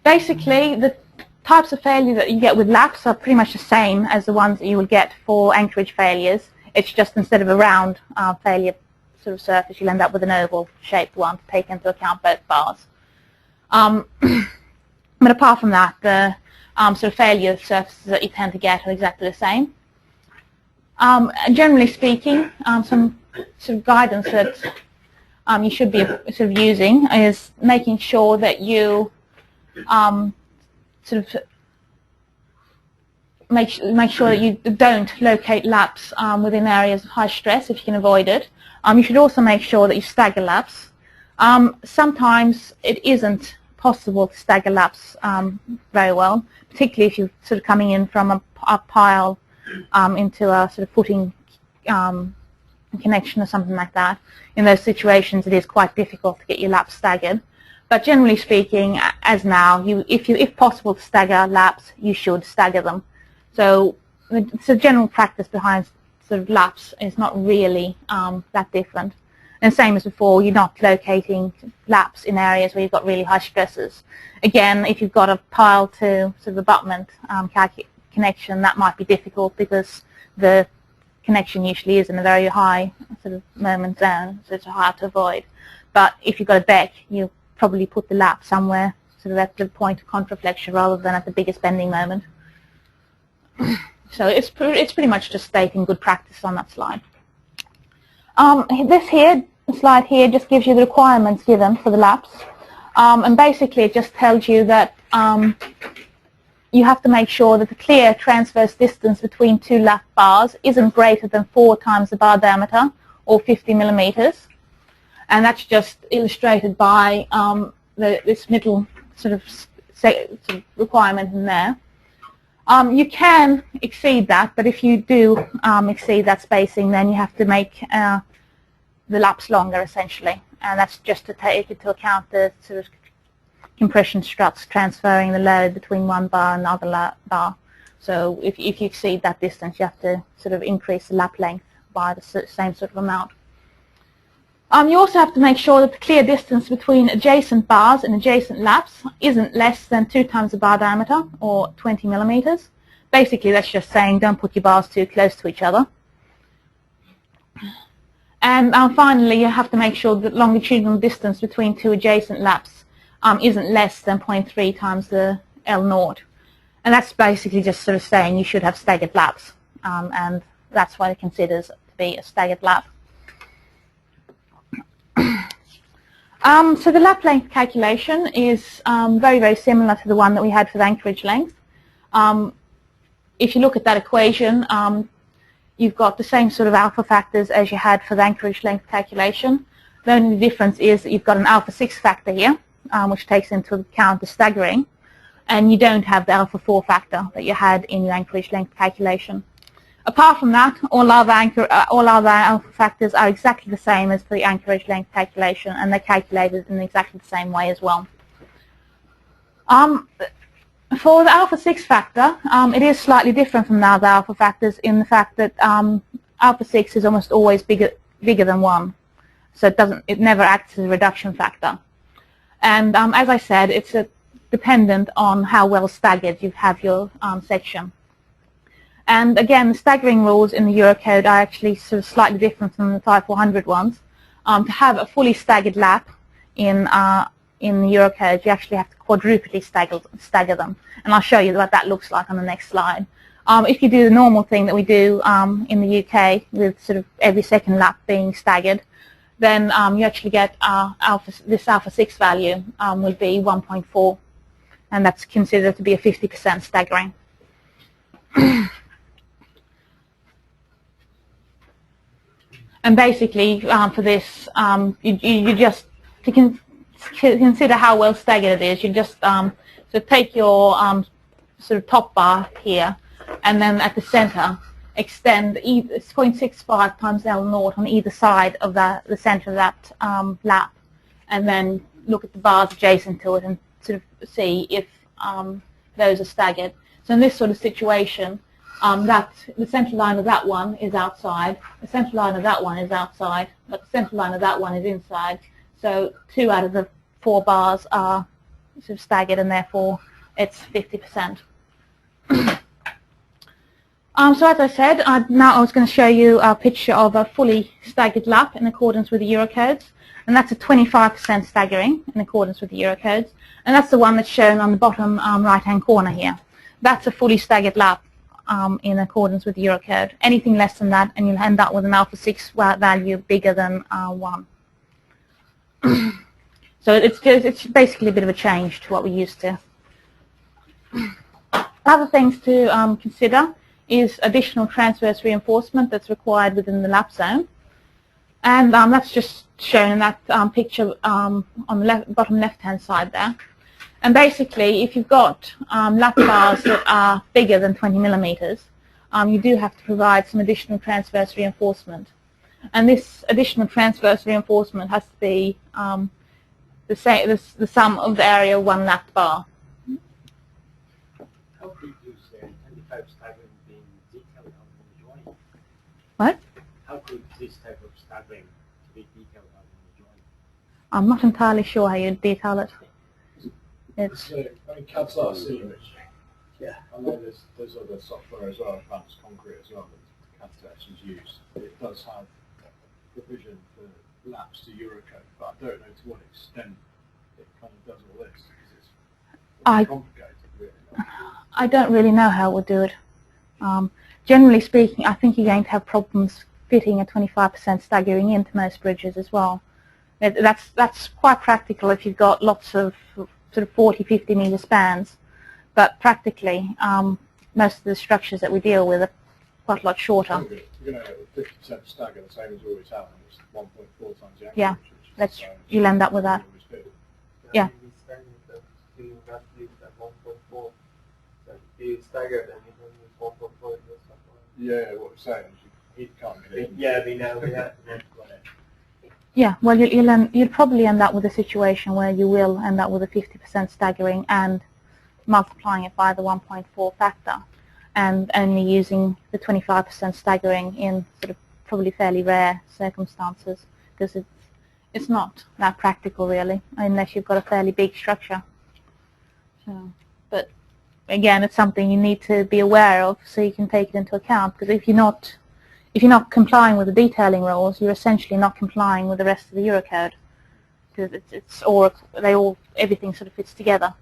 Basically, the types of failure that you get with laps are pretty much the same as the ones that you would get for anchorage failures. It's just instead of a round failure sort of surface, you'll end up with an oval-shaped one to take into account both bars. But apart from that, the sort of failure surfaces that you tend to get are exactly the same. Generally speaking, some sort of guidance that you should be sort of using is making sure that you sort of make sure that you don't locate laps within areas of high stress if you can avoid it. You should also make sure that you stagger laps. Sometimes it isn't possible to stagger laps very well, particularly if you're sort of coming in from a pile into a sort of footing connection or something like that. In those situations, it is quite difficult to get your laps staggered. But generally speaking, as now, if possible to stagger laps, you should stagger them. So the general practice behind sort of laps is not really that different. And same as before, you're not locating laps in areas where you've got really high stresses. Again, if you've got a pile to sort of abutment connection, that might be difficult because the connection usually is in a very high sort of moment zone, so it's hard to avoid. But if you've got a deck, you probably put the lap somewhere sort of at the point of contraflexion rather than at the biggest bending moment. So it's pretty much just stating good practice on that slide. This slide here just gives you the requirements given for the laps, and basically it just tells you that you have to make sure that the clear transverse distance between two lap bars isn't greater than 4 times the bar diameter, or 50 millimeters. And that's just illustrated by this middle sort of requirement in there. You can exceed that, but if you do exceed that spacing, then you have to make the laps longer, essentially. And that's just to take into account the sort of compression struts transferring the load between one bar and another bar. So if you exceed that distance, you have to sort of increase the lap length by the same sort of amount. You also have to make sure that the clear distance between adjacent bars and adjacent laps isn't less than 2 times the bar diameter, or 20 millimeters. Basically, that's just saying don't put your bars too close to each other. And finally, you have to make sure that longitudinal distance between 2 adjacent laps isn't less than 0.3 times the L0. And that's basically just sort of saying you should have staggered laps, and that's what it considers to be a staggered lap. So the lap length calculation is very, very similar to the one that we had for the anchorage length. If you look at that equation, you've got the same sort of alpha factors as you had for the anchorage length calculation. The only difference is that you've got an alpha 6 factor here, which takes into account the staggering, and you don't have the alpha 4 factor that you had in your anchorage length calculation. Apart from that, all other alpha factors are exactly the same as the anchorage length calculation, and they're calculated in exactly the same way as well. For the alpha 6 factor, it is slightly different from the other alpha factors in the fact that alpha 6 is almost always bigger than 1, so it never acts as a reduction factor. And as I said, it's dependent on how well staggered you have your section. And again, the staggering rules in the Eurocode are actually sort of slightly different from the Type 400 ones. To have a fully staggered lap in the Eurocode, you actually have to quadruply stagger them. And I'll show you what that looks like on the next slide. If you do the normal thing that we do in the UK, with sort of every second lap being staggered, then you actually get this alpha 6 value will be 1.4, and that's considered to be a 50% staggering. And basically, for this, you just, to consider how well staggered it is, you just so take your sort of top bar here, and then at the center, extend 0.65 times L0 on either side of the center of that lap, and then look at the bars adjacent to it and sort of see if those are staggered. So in this sort of situation, the center line of that one is outside, the center line of that one is outside, but the center line of that one is inside. So 2 out of the 4 bars are sort of staggered, and therefore it's 50%. So as I said, now I was going to show you a picture of a fully staggered lap in accordance with the Eurocodes, and that's a 25% staggering in accordance with the Eurocodes, and that's the one that's shown on the bottom right-hand corner here. That's a fully staggered lap in accordance with the Eurocode. Anything less than that, and you'll end up with an alpha 6 value bigger than 1. So it's basically a bit of a change to what we're used to. Other things to consider is additional transverse reinforcement that's required within the lap zone. And that's just shown in that picture on the bottom left-hand side there. And basically, if you've got lap bars that are bigger than 20 millimeters, you do have to provide some additional transverse reinforcement. And this additional transverse reinforcement has to be the sum of the area of one lap bar. How could you say any type of staggering being detailed out in the drawing? What? How could this type of staggering be detailed out in the drawing? I'm not entirely sure how you'd detail it. It's I mean, CAD's not a silly rich. Yeah. I know there's other software as well, advanced concrete as well, that CAD sections use. It does have provision for laps to Eurocode, but I don't know to what extent it kind of does all this, because it's complicated, really. I don't really know how it would do it. Generally speaking, I think you're going to have problems fitting a 25% staggering into most bridges as well. That's quite practical if you've got lots of sort of 40, 50 meter spans, but practically most of the structures that we deal with are quite a lot shorter. You're going to have a 50% stagger, the same as we always have, and it's 1.4 times the average. Yeah, you'll end up with that. Yeah. Yeah, what we're saying is you can't get in. Yeah, we know. Yeah, well, you'll probably end up with a situation where you will end up with a 50% staggering and multiplying it by the 1.4 factor, and only using the 25% staggering in sort of probably fairly rare circumstances, because it's not that practical really, unless you've got a fairly big structure. So, but again, it's something you need to be aware of so you can take it into account, because if you're not complying with the detailing rules, you're essentially not complying with the rest of the Eurocode, because everything sort of fits together.